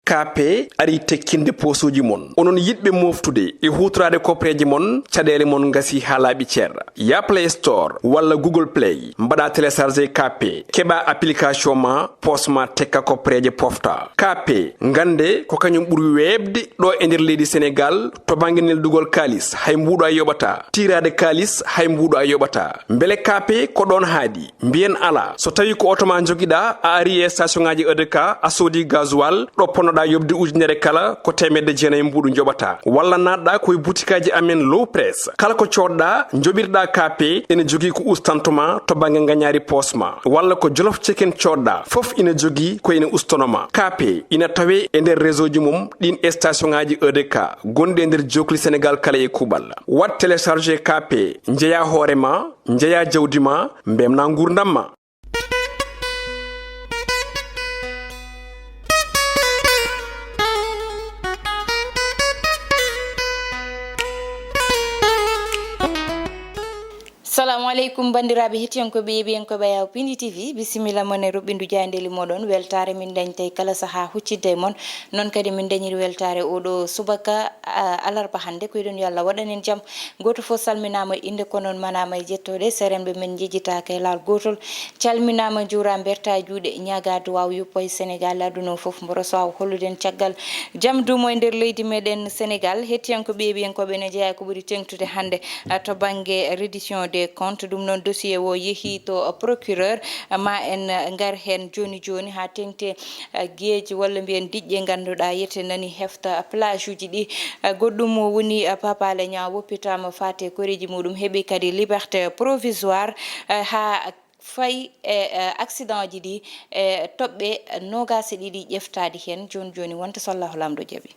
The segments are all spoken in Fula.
KP ari tekkinde posuji mon onon yidbe moftude e hutrade kopreji mon cadele mon ngasi halabi cer ya Play Store wala Google Play mbada télécharger KP keba application ma posma tekka kopreje pofta KP ngande ko kanyum buri webde do e nder leydi Sénégal to banginel dugol kalis hay mbudo ay yobata tirade kalis hay mbudo ay yobata mbele KP ko don haadi mbien ala so tawi ko otoma jogida a ari e station ngaji EDK a sodi gasoil do ponoda yobde ujunere kala ko temedde jeenay mbudu jobata walla nadda koy boutikaji amen low press kala ko codda jobirda KP ene jogi ko ustantuma to bange nganyari posma walla ko jolof chicken codda fof ina jogi ko ina ustonoma KP ina tawe e nder réseau ji mum din station ngaji EDK gonde nder jokli Sénégal kala e kubal wat télécharger KP njeya horema njeya jawdima mbemna ngurdamma. Assalamu alaikum bandiraɓe hettiyankoɓe yeɓiyankoɓe yaw Piindi TV bisimilla mon e ruɓɓindu jayndeli moɗon weltare min dañtay kala saaha huccidde mon non kadi min dañiri weltare oɗo subaka alarba hande ko yiɗon yo Allah waɗanen jaam goto fof salminama inde ko noon manama e jettode serenɓe men jejjitaka e laal gotol calminama juura berta juuɗe ñaga duwaw yuppo e Sénégal aduna fof mboro so aw holluden caggal jaam dumo e nder leydi meɗen Sénégal hettiyankoɓe yeɓiyankoɓe ne jeeya ko ɓuuri tengtude hande to banggue reddition de compte dum non dossier wo yehi to procureur ma en ngar hen joni joni ha tengte geeji walla mbiyen dijje ganduɗa yete nani hefta plage uji ɗi goɗɗum woni Papa Alé Niang woppitama fate koreji muɗum heeɓi kadi liberté provisoire ha fay accident ji ɗi toɓɓe nogase ɗiɗi ƴeftadi hen joni joni wonta so Allahu lamɗo jaaɓi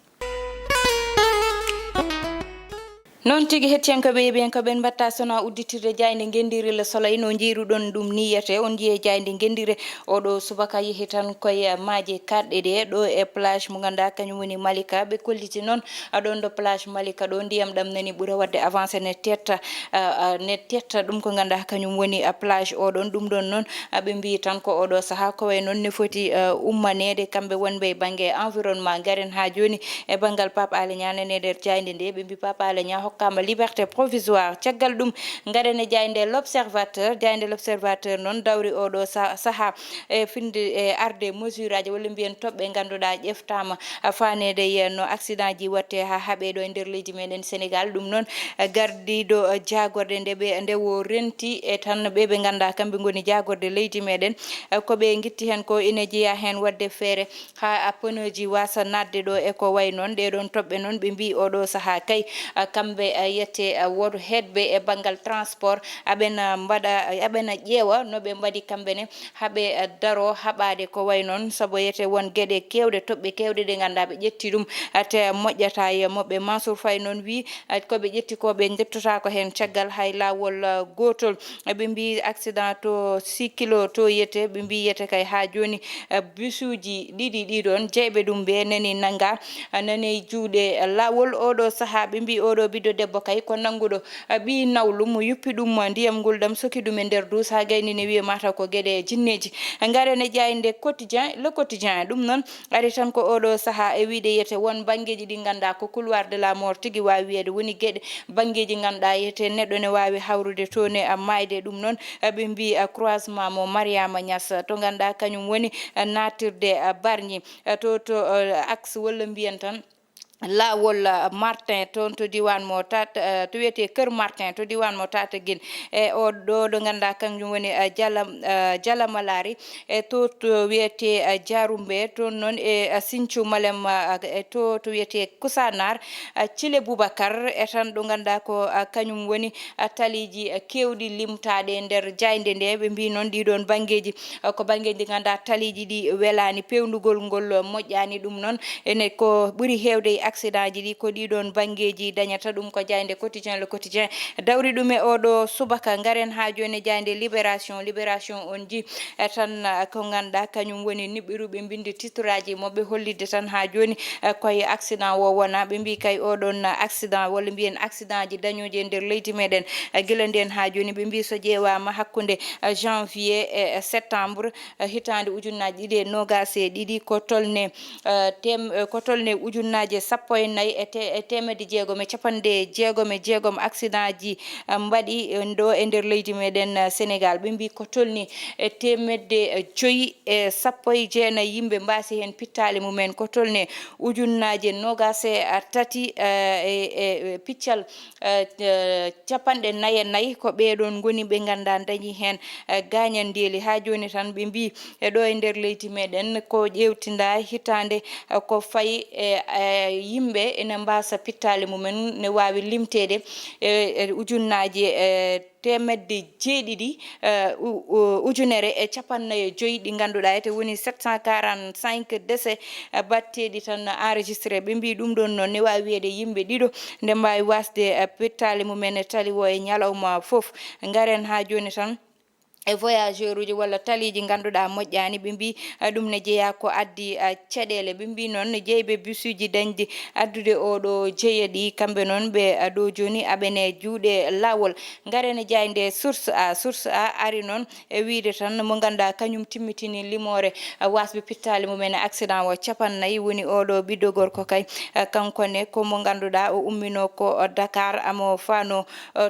non tigi hettiyankoɓe yeɓiyankoɓe mbatta sona udditirde jayde gendiri le soleil no jiiruɗon ɗum niyete on jiye jayde gendire oɗo subaka yehi tan koye maaje karɗe ɗe ɗo e plage mo ganduɗa kañum woni Malika ɓe kolliti noon ɗon ɗo plage Malika ɗo ndiyam ɗam nani ɓuura wadde avancé ne tetta ɗum ko ganduɗa kañum woni plage oɗon ɗum ɗon noon ɓe mbi tan ko oɗo saaha ko way noon ne foti ummanede kamɓe wonɓe e banggue environnement garen ha joni e banggal Papa Alé Niang nane nder jayde nde ɓe mbi Papa Alé Niang hokkama liberté provisoire caggal ɗum garene jayde l'observateur noon dawri oɗo saaha e finde e arde mesure aji walla mbiyen toɓɓe ganduɗa ƴeftama fanede no accident ji watte ha haaɓe ɗo e nder leydi meɗen Sénégal ɗum noon gardiɗo jagorde nde wo renti e tan ɓe ganda kamɓe goni jagorde leydi meɗen koɓe guitti hen ko ina jeeya hen wadde feere ha pneu ji wasa nadde ɗo e ko way noon ɗeɗon toɓɓe noon ɓe mbi oɗo saaha kay kamɓe yette wodo hedbe e bangal transport aɓena ƴeewa no ɓe mbaɗi kamɓene haɓe daro haɓade ko way noon saabu yete won gueɗe kewɗe toɓɓe kewɗe ɗe ganduɗa ɓe ƴetti ɗum te moƴƴata e moɓɓe Mansour Faye noon wi koɓe ƴetti ko ɓe jettota ko hen caggal hay lawol gotol ɓe mbi accident to 6 kilo to yete ɓe mbi yete kay ha joni bisuji ɗiɗi ɗiɗon jeeɓe ɗum ɓe nani nanga nani juuɗe lawol oɗo saaha ɓe mbi oɗo ɓiɗɗo debbo kay ko nanguɗo ɓi nawlu mo yuppi ɗum ndiyam ngol ɗam soki ɗum e nder dus ha gayni ne wiye mata ko gueɗe jinneji garene jayde quotidien le quotidien ɗum noon ari tan ko oɗo saaha e wiide yete won banggueji ɗi ganda ko couloir de la mort tigui wawi wiyede woni gueɗe banggueji ganduɗa yete neɗɗo ne wawi hawrude toon e mayde ɗum noon ɓe mbi croisement mo Mariama Niass to ganda kañum woni natirde Bargny to axe walla mbiyen tan lawol Martin toon to diwan mo to wiyete Kër Martin to diwan mo Tataguine e o ɗo ganda kañum woni Jalamalari e to wiyete Diaroumbe toon noon e Sinthiou Malem e to wiyete Koussanar Thile Boubacar e tan ɗo ganda ko kañum woni taliji kewɗi limtade nder jayde nde ɓe mbi noon ɗiɗon banggueji ko banggueji ganda taliji ɗi welani pewndugol ngol moƴƴani ɗum noon ene ko ɓuuri hewde accident ji ɗi ko ɗiɗon bangeji dañata ɗum ko jayde quotidien le quotidien dawri ɗum e oɗo subaka ngaren ha joni jayde libération on ji tan ko ganduɗa kañum woni niɓɓiruɓe bindi titre aji moɓe hollide tan ha joni koye accident o wona ɓe mbi kay oɗon accident walla mbiyen accident ji dañoji e nder leydi meɗen guila nden ha joni ɓe mbi so ƴeewama hakkude janvier e septembre hitande ujunnaji ɗiɗi e nogas e ɗiɗi ko tolne ujunnaje sappo e nayyi e temedde jeegom e capanɗe jeegom accident ji mbaɗi ɗo e nder leydi meɗen Sénégal ɓe mbi ko tolni e temedde joyyi e sappo e jeenayyi yimɓe mbasi hen pittali mumen ko tolne ujunnaje nogas e tati e piccal capanɗe nayyi e nayyi ko ɓeɗon goni ɓe ganda dañi hen gañandeli ha joni tan ɓe mbi ɗo e nder leydi meɗen ko ƴewtinda hitande ko fayi yimɓe ene mbasa pittali mumen ne wawi limtede ujunnaje temedde jeeɗiɗi ujunere e capannayyi e joyyi ɗi ganduɗa ete woni 745 décès batteɗi tan enregistré ɓe mbi ɗum ɗon noon ne wawi wiyede yimɓe ɗiɗo nde mbawi wasde pittali mumen e tali o e ñalawma foof garen ha joni tan e voyageur uji walla taliji ganduɗa moƴƴani ɓe mbi ɗum ne jeeya ko addi caɗele ɓe mbi noon jeyɓe bus uji dañde addude oɗo jeeya ɗi kamɓe noon ɓe ɗo joni aɓene juuɗe lawol garene jayde source a ari noon e wiide tan mo ganduɗa kañum timmitini limore wasɓe pittali mumen accident o capannayyi woni oɗo ɓiɗɗo gorko kay kankone komo ganduɗa o ummino ko Dakar amo fano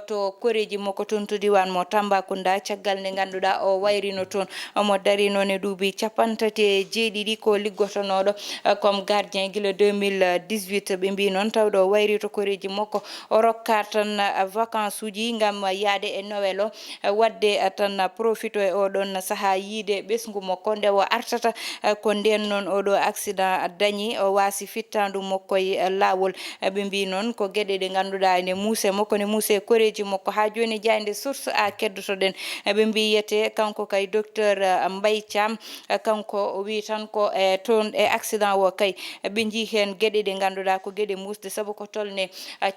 to koreji makko toon to diwan mo Tambacounda caggal nde ganduɗa o wayrino toon omo dari noon e duuɓi capantati e jeeɗiɗi ko liggotonoɗo comme gardien guila 2018 ɓe mbi noon tawɗo o wayri to koreji makko o rokka tan vacance uji gam yaade e Noël o wadde tan profito e oɗon saaha yiide ɓesgu makko nde o artata ko nden noon oɗo accident dañi o wasi fittandu makko e lawol ɓe mbi noon ko gueɗe ɗe ganduɗa ne muuse makko ne muuse koreji makko ha joni jayde source a keddotoɗen ɓe mbi yete kanko kay docteur Mbaye Thiam kanko o wi tan ko e toon e accident o kay ɓe jii hen gueɗe ɗe ganduɗa ko gueɗe musde saabu ko tolne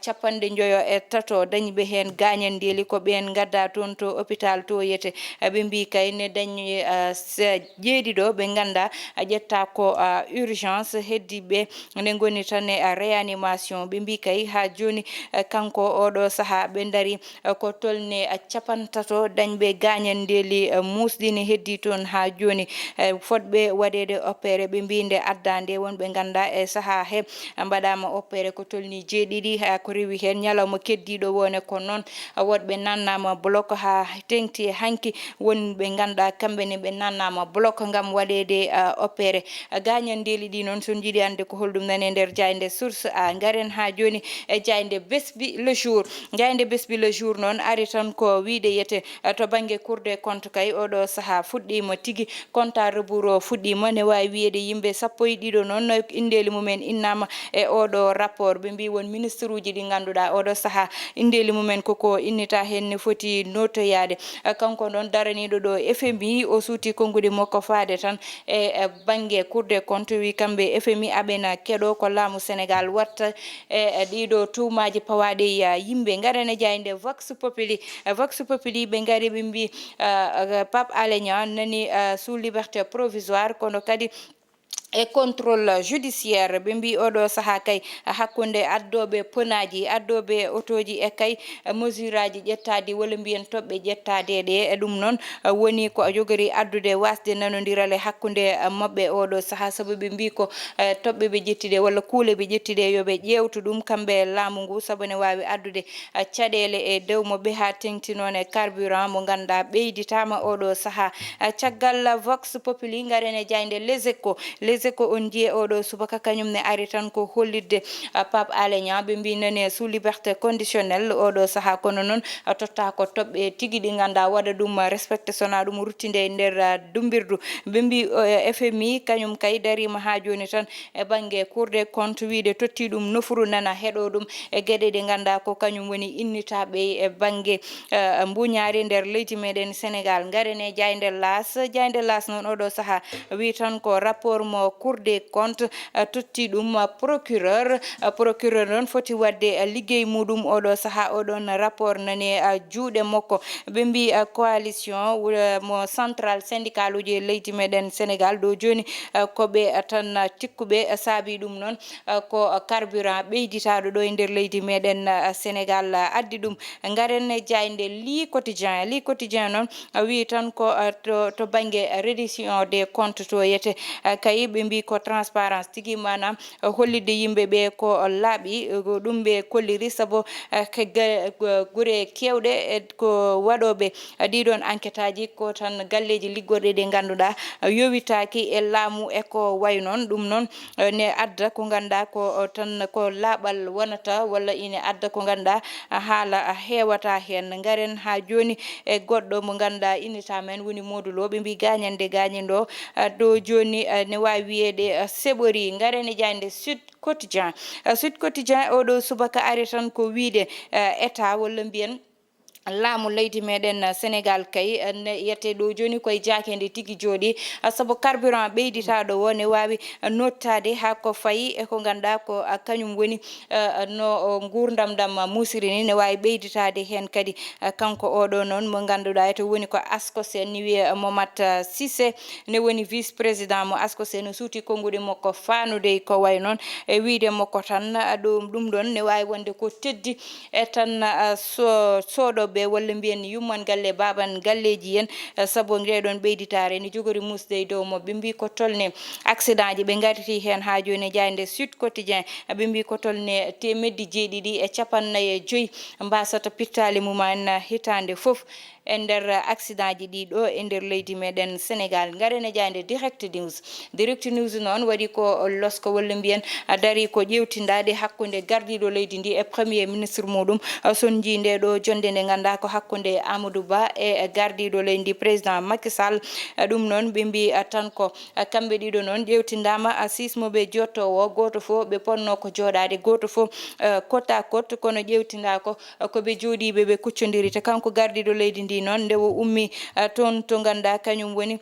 capanɗe joyo e tato dañi ɓe hen gañandeli ko ɓen gadda toon to hôpital to yete ɓe mbi kay ne dañi jeeɗiɗo ɓe ganda ƴetta ko urgence heddi ɓe nde goni tan e réanimation ɓe mbi kay ha joni kanko oɗo saaha ɓe dari ko tolne capantato dañɓe gañandeli musdini heddi toon ha joni fodɓe waɗede opéré ɓe mbi nde addande wonɓe ganda e saaha he mbaɗama opéré ko tolni jeeɗiɗi ko rewi hen ñalawma keddiɗo wone ko noon woɗɓe nannama bloc ha tengti hanki wonɓe ganduɗa kamɓene ɓe nannama bloc gam waɗede opéré gañandeli ɗi noon son jiiɗi ande ko holɗum nane nder jayde source a garen ha joni e jayde besbi le jour jayde besbi le jour noon ari tan ko wiide yete to banggue cour des comptes kay oɗo saaha fuɗɗima tigui compte à rebours o fuɗɗima ne wawi wiyede yimɓe sappo e ɗiɗo noon indeli mumen innama e oɗo rapport ɓe mbi won ministre uji ɗi ganduɗa oɗo saaha indeli mumen koko innita hen ne foti notoyade kanko noon daraniɗo ɗo FMI o suuti kongude makko faade tan e banggue cour des comptes wi kamɓe FMI aɓena keɗo ko laamu Sénégal watta e ɗiɗo tuumaji pawaɗe yimɓe garane jayde vox populi ɓe gari ɓe mbi Pape Alé Niang nani sous liberté provisoire kono kadi e contrôle judiciaire ɓe mbi oɗo saaha kay hakkude addoɓe ponaji addoɓe autoji e kay mesure aji ƴettadi walla mbiyen toɓɓe ƴettade ɗe e ɗum noon woni ko jogori addude wasde nanodirale hakkude mabɓe oɗo saaha saabu ɓe mbi ko toɓɓe ɓe ƴettiɗe walla kuule ɓe ƴettiɗe yoɓe ƴewtu ɗum kamɓe laamu ngu saabu ne wawi addude caɗele e dow mabɓe ha tengti noon e carburant mo ganduɗa ɓeyditama oɗo saaha caggal vox populi garene jayde les échos on jiye oɗo subaka kañum ne ari tan ko hollidde Pape Alé Niang ɓe mbi nane sous liberté conditionnelle oɗo saaha kono noon totta ko toɓɓe tigui ɗi ganda waɗa ɗum respecté sona ɗum ruttide e nder dumbirdu ɓe mbi FMI kañum kay darima ha joni tan e banggue cour des comptes wiide totti ɗum nofuru nana heɗo ɗum e gueɗe ɗe ganda ko kañum woni innitaɓe e banggue mbuñaari nder leydi meɗen Sénégal garene jayde las noon oɗo saaha wi tan ko rapport mo Cour des comptes totti ɗum procureur non foti wadde liggey muɗum oɗo saha oɗon rapport nani juuɗe makko ɓe mbi coalition mo central syndical uji leydi meɗen Sénégal ɗo joni koɓe tan tikkuɓe saabi ɗum noon ko carburant ɓeyditaɗo ɗo e nder leydi meɗen Sénégal addi ɗum garen jayde li quotidien noon wi tan ko to banggue reddition des comptes to yete kay ɓe mbi ko transparence tigui manam hollide yimɓeɓe ko laaɓi ɗum ɓe kolliri saabu guure kewɗe ko waɗoɓe ɗiɗon enquête aji ko tan galleji liggorɗe ɗe ganduɗa yowitaki e laamu e ko way noon ɗum noon ne adda ko ganduɗa ko tan ko laaɓal wonata walla ine adda ko ganduɗa haala hewata hen garen ha joni e goɗɗo mo ganduɗa inita men woni modulo ɓe mbi gañendo ɗo joni ne wawi wiyede seɓori garen e jande Sud Quotidien oɗo subaka ari tan ko wiide état walla mbiyen laamu leydi meɗen Sénégal kay ne yette ɗo joni koye jakende tigui jooɗi saabu carburant ɓeyditaɗo o ne wawi nottade ha ko fayi e ko ganduɗa ko kañum woni no gurdam dam musiri ni ne wawi ɓeyditade hen kadi kanko oɗo noon mo ganduɗa to woni ko ASCOSEN ni wiye Momat Cissé ne woni vice président mo ASCOSEN suuti konguɗe makko fanude ko way noon e wiide makko tan ɗum ɗon ne wawi wonde ko teddi e tan soɗoɓe walla mbiyen yumman galle baban galleji en saabu ngeɗon ɓeyditare ni jogori musde e dow mo ɓe mbi ko tolne accident ji ɓe gariti hen ha joni jayde Sud Quotidien ɓe mbi ko tolne temedde 750 mbasata pittali mumen hitande foof e nder accident ji ɗiɗo e nder leydi meɗen Sénégal garene jayde direct news noon waɗi ko losko walla mbiyen dari ko ƴewtindade hakkude gardiɗo leydi ndi e premier ministre muɗum son ji nde ɗo jonde nde ganduɗa ko hakkude Amadou Ba e gardiɗo leydi ndi président Macky Sall ɗum noon ɓe mbi tan ko kamɓe ɗiɗo noon ƴewtindama sismoɓe jottowo goto fo ɓe ponno ko joɗade goto fo côte à côte kono ƴewtinda ko ɓe jooɗiɓe ɓe kuccodiri te kanko gardiɗo leydi ndi noon nde o ummi toon to ganduɗa kañum woni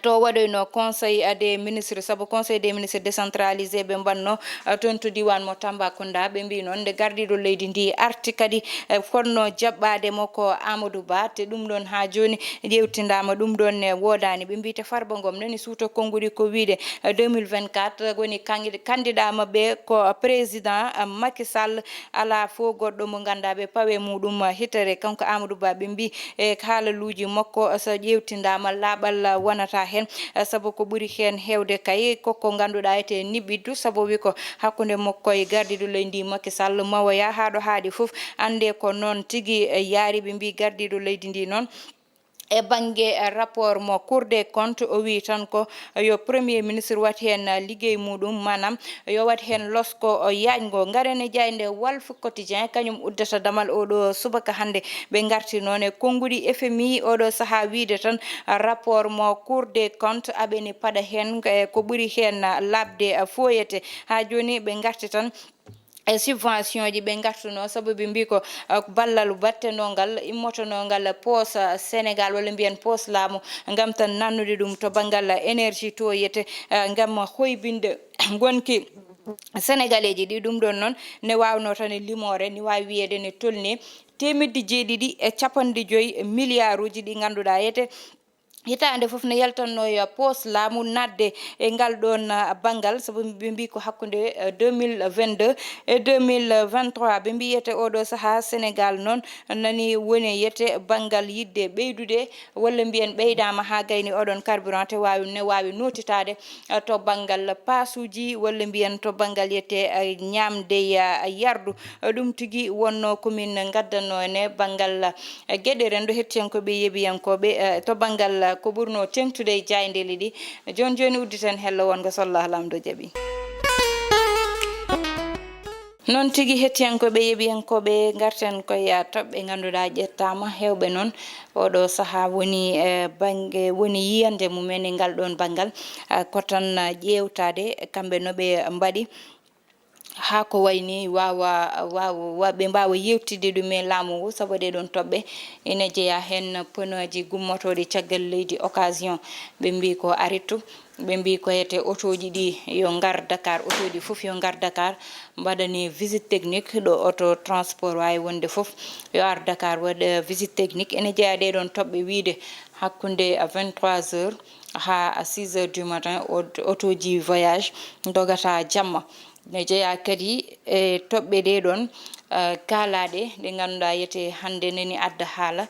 to waɗoyno conseil des ministres saabu conseil des ministres décentralisé ɓe mbanno toon to diwan mo Tambacounda ɓe mbi noon nde gardiɗo leydi ndi arti kadi fonno jaɓɓade mo ko Amadou Ba te ɗum ɗon ha joni ƴewtindama ɗum ɗon ne wodani ɓe mbite Farba Ngom nani suuto konngudi ko wiide 2024 woni candidat mabɓe ko président Macky Sall ala fo goɗɗo mo ganduɗa ɓe pawe muɗum hitere kanko Amadou Ba ɓe mbi e haalaluji makko so ƴewtindama laaɓal wonata hen saabu ko ɓuri hen hewde kay koko ganduɗa ete niɓɓidu saabu wi ko hakkude makko e gardiɗo leydi Macky Sall mawoya haɗo haaɗi foof ande ko noon tigui yaari ɓe mbi gardiɗo leydi ndi noon e banggue rapport mo Cour des comptes o wi tan ko yo premier ministre wat hen liggey muɗum manam yo wat hen losko yaajgo garene jayde Walf Quotidien kañum uddata damal oɗo subaka hande ɓe garti noon e konngudi FMI oɗo saaha wiide tan rapport mo Cour des comptes aɓeni paɗa hen ko ɓuuri hen labde foyete ha joni ɓe garti tan e subvention ji ɓe gartuno saabu ɓe mbi ko ballal battenongal immotonongal poos Sénégal walla mbiyen poos laamu ngam tan nannude ɗum to banggal énergie to yete ngam hoybinde gonki sénégalais ji ɗi ɗum ɗon noon ne wawno tan e limore ni wawi wiyede ne tolni 750 milliards uji ɗi ganduɗa yete hitande foof ne yaltanno yo poos laamu nadde e ngal ɗon bangal sabu ɓe mbi ko hakkude 2022 e 2023 ɓe mbi yete oɗo saaha Sénégal noon nani woni yete bangal yidde ɓeydude walla mbiyen ɓeydama ha gayni oɗon carburant te ne wawi notitade to bangal pasuji walla mbiyen to bangal yette ñamde yardu ɗum tigui wonno komin gaddanno ene bangal gueɗe rendo hettiyankoɓe yeeɓiyankoɓe to bangal ko ɓurno tengtude e jayndeli ɗi joni udditen hello wongo sallah lamdo jaaɓi non tigui hettiyankoɓe yeeɓiyankoɓe garten koye toɓɓe ganduɗa ƴettama hewɓe noon oɗo saaha woni banggue woni yiyande mumen e ngal ɗon banggal ko tan ƴewtade kamɓe noɓe mbaɗi ha ko wayni ɓe mbawa yewtidde ɗum e laamu ngu saabu ɗe ɗon toɓɓe ene jeeya hen pneuji gummotoɗe caggal leydi occasion ɓe mbi ko aritu ɓe mbi ko yete otoji ɗi yo ngar Dakar otoji fof yo ngar Dakar mbaɗani visite technique ɗo auto transport wawi wonde fof yo ar Dakar waɗa visite technique ene jeeya ɗe ɗon toɓɓe wiide hakkunde 23h ha 6h du matin otoji voyage dogata jamma ne jeeya kadi e toɓɓe ɗe ɗon kalaɗe ɗe ganduɗa yete hande neni adda haala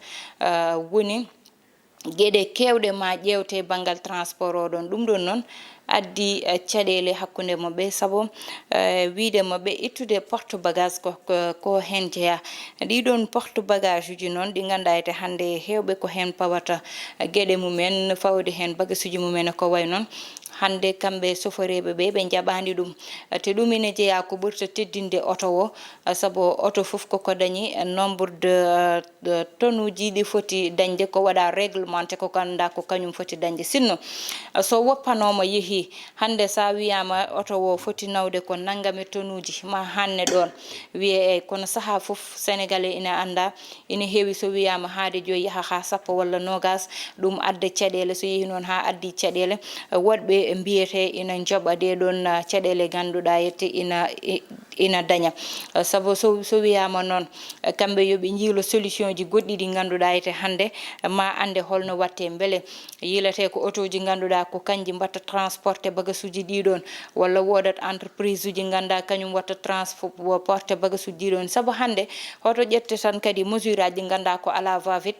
woni gueɗe kewɗe ma ƴewte banggal transport oɗon ɗum ɗon noon addi caɗele hakkunde mabɓe saabu wiide mabɓe ittude porte bagage ko hen jeeya ɗiɗon porte bagage uji noon ɗi ganduɗa ete hande hewɓe ko hen pawata gueɗe mumen fawde hen bagage uji mumen ko way noon hande kamɓe soforeɓe ɓe jaɓani ɗum te ɗum ene jeeya ko ɓurta teddinde auto o saabu auto foof koko dañi nombre de tonne uji ɗi foti dañde ko waɗa réglementé ko ganduɗa ko kañum foti dañde sinno so woppanoma yeehi hande sa wiyama auto o foti nawde ko nangame tonne uji ma hanne ɗon wiye e kono saaha foof sénégalais ina anda ina heewi so wiyama haade joyi yaaha ha sappo walla nogas ɗum adda caɗele so yeehi noon ha addi caɗele woɗɓe mbiyete ina joɓa ɗe ɗon caɗele ganduɗa yette ina daña saabu so wiyama noon kamɓe yoɓe jiilo solution ji goɗɗi ɗi ganduɗa yete hande ma ande holno watte beele yilete ko autoji ganduɗa ko kanji mbatta transporté bagage uji ɗiɗon walla wodat entreprise uji ganduɗa kañum watta transporté bagage uji ɗiɗon saabu hande hoto ƴette tan kadi mesure aji ɗi ganduɗa ko ala va vite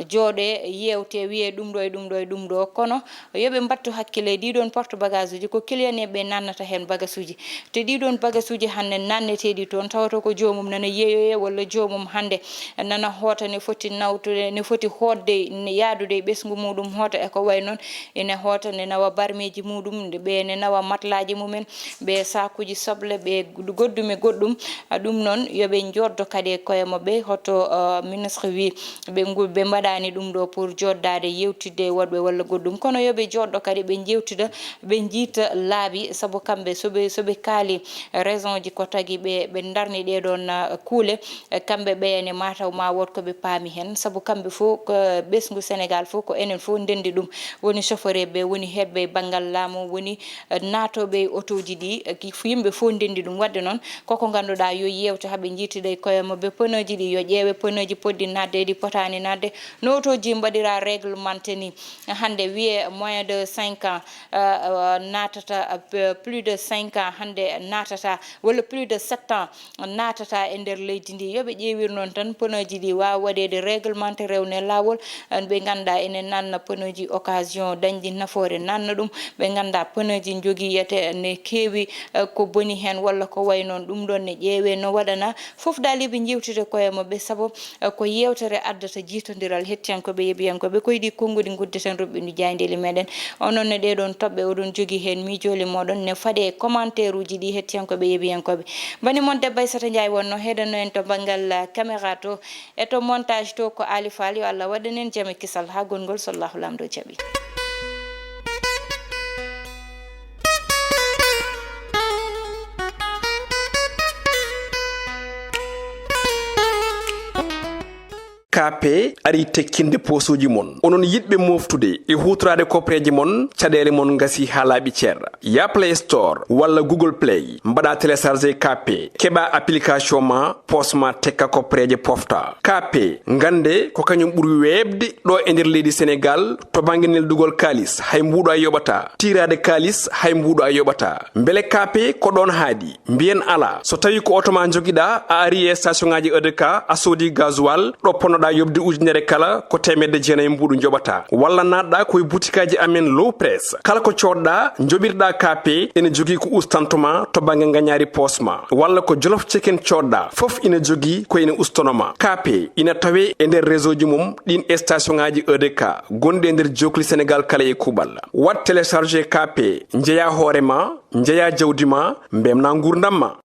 jooɗe yewte wiye ɗum ɗo e ɗum ɗo e ɗum ɗo kono yoɓe mbattu hakkille ɗiɗon porte bagage uji ko client ɓe nannata hen bagage uji te ɗiɗon bagage uji hande nanneteɗi toon tawato ko jomum nana yeeyoye walla jomum hande nana hoota ne foti nawtude ne foti hodde yaadude e ɓesgu muɗum hoota eko way noon ene hoota ne nawa barmeji muɗum ɓe ne nawa matlaji mumen ɓe sakuji soble ɓe goddum e goɗɗum ɗum noon yoɓe joddo kadi e koye mabɓe hoto ministre wi ɓe mbaɗani ɗum ɗo pour joddade yewtidde woɗɓe walla goɗɗum kono yoɓe joddo kadi ɓe jewtida ɓe jiita laabi saabu kamɓe soɓe kaali raison ji ko tagui ɓe darni ɗeɗon kuule kamɓe ɓeyane mataw ma wot koɓe paami hen saabu kamɓe fo ko ɓesgu Sénégal fo ko enen fo ndendi ɗum woni chauffeur ɓe woni heɓɓe banggal laamu woni natoɓe autoji ɗi yimɓe fo ndendi ɗum wadde noon koko ganduɗa yo yewte haaɓe jiitide koye mabɓe pneu ji ɗi yo ƴeewe pneu ji poddi nadde ɗi potani nadde no autoji mbaɗira réglementé ni hande wiye moins de 5 ans natata plus de 5 ans hande natata walla plus de 7 ans natata e nder leydi ndi yoɓe ƴeewir noon tan pneu ji ɗi wawa waɗede réglementé rewne lawol ɓe ganda ene nanna pneu ji occasion dañdi nafoore nanna ɗum ɓe ganda pneu ji jogui yete ne keewi ko boni hen walla ko way noon ɗum ɗon ne ƴeewe no waɗana foof daaliɓe jewtide koye mabɓe saabu ko yewtere addata jiitodiral hettiyankoɓe yeeɓiyankoɓe koyɗi konngudi guddeten ruɓɓindu jayndeli meɗen onon ne ɗeɗon toɓɓe oɗon jogui hen miijoli moɗon ne faade commentaire uji ɗi hettiyankoɓe yeeɓiyankoɓe bani moon debbo Aissata Ndiaye wonno heɗano en to banggal caméra to e to montage to ko Ali Fall yo Allah waɗanen jaame kisal ha gongol so Allahu lamɗo jaaɓi. KP ari tekkinde posuji mon onon yidɓe moftude e hutorade kopreji mon caɗele mon gasi ha laaɓi ceerra ya Play Store walla Google Play mbaɗa téléchargé KP keɓa application ma posma tekka kopreje pofta KP gande ko kañum ɓuuri webde ɗo e nder leydi Sénégal to banggue neldugol kalis hay mbuɗo a yoɓata tirade kalis hay mbuɗo a yoɓata beele KP ko ɗon haadi mbiyen ala so tawi ko auto ma joguiɗa a ari e station ngaji EDK a soodi gasoil ɗo ponnoɗa yobde ujunere kala ko temedde jeenayyi mbuɗu joɓata walla natɗa koye boutikaji amen low press kala ko coɗɗa joɓirɗa KP ene jogui ko ustantoma to banggue gagnari posma walla ko jolof chicken coɗɗa foof ina jogui ko ina ustonoma KP ina tawe e nder réseau ji mum ɗin station ngaji EDK gonɗi e nder jokli Sénégal kala e kuuɓal wat téléchargé KP jeeya hoorema jeeya jawdi ma mbemna gurdam ma.